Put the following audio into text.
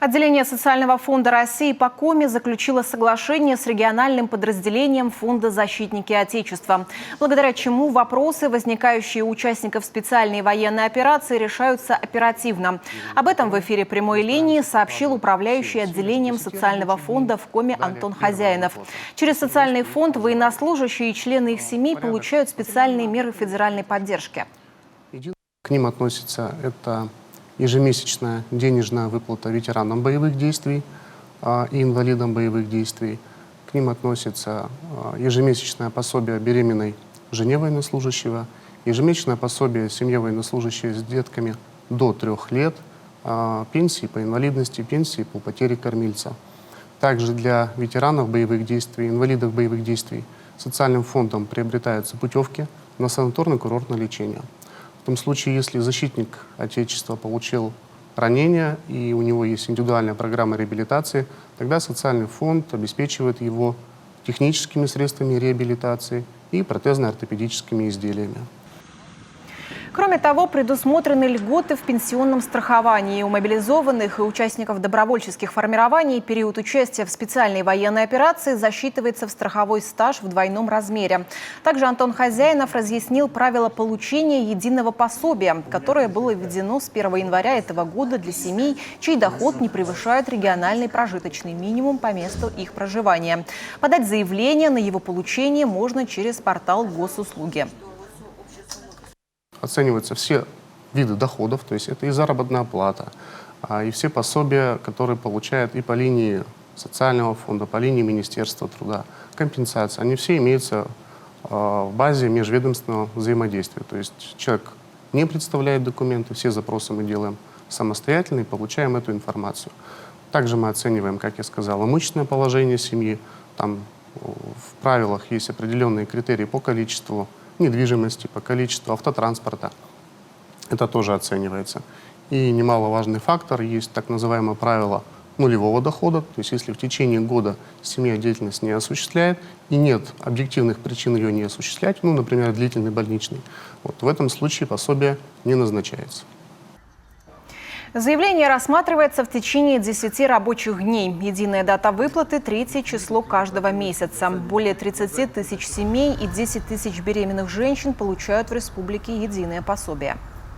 Отделение Социального фонда России по Коми заключило соглашение с региональным подразделением Фонда «Защитники Отечества», благодаря чему вопросы, возникающие у участников специальной военной операции, решаются оперативно. Об этом в эфире «Прямой линии» сообщил управляющий отделением Социального фонда в Коми Антон Хозяинов. Через социальный фонд военнослужащие и члены их семей получают специальные меры федеральной поддержки. К ним относится это ежемесячная денежная выплата ветеранам боевых действий и инвалидам боевых действий. К ним относится ежемесячное пособие беременной жене военнослужащего, ежемесячное пособие семье военнослужащей с детками до 3 лет, пенсии по инвалидности, пенсии по потере кормильца. Также для ветеранов боевых действий, инвалидов боевых действий социальным фондом приобретаются путевки на санаторно-курортное лечение. В том случае, если защитник Отечества получил ранение и у него есть индивидуальная программа реабилитации, тогда социальный фонд обеспечивает его техническими средствами реабилитации и протезно-ортопедическими изделиями. Кроме того, предусмотрены льготы в пенсионном страховании. У мобилизованных и участников добровольческих формирований период участия в специальной военной операции засчитывается в страховой стаж в двойном размере. Также Антон Хозяинов разъяснил правила получения единого пособия, которое было введено с 1 января этого года для семей, чей доход не превышает региональный прожиточный минимум по месту их проживания. Подать заявление на его получение можно через портал госуслуги. Оцениваются все виды доходов, то есть это и заработная плата, и все пособия, которые получают и по линии социального фонда, по линии Министерства труда, компенсация. Они все имеются в базе межведомственного взаимодействия. То есть человек не представляет документы, все запросы мы делаем самостоятельно и получаем эту информацию. Также мы оцениваем, как я сказал, имущественное положение семьи. Там в правилах есть определенные критерии по количеству недвижимости, по количеству автотранспорта. Это тоже оценивается. И немаловажный фактор, есть так называемое правило нулевого дохода. То есть если в течение года семья деятельность не осуществляет и нет объективных причин ее не осуществлять, ну, например, длительный больничный, вот в этом случае пособие не назначается. Заявление рассматривается в течение 10 рабочих дней. Единая дата выплаты – 3 число каждого месяца. Более 30 тысяч семей и 10 тысяч беременных женщин получают в республике единое пособие.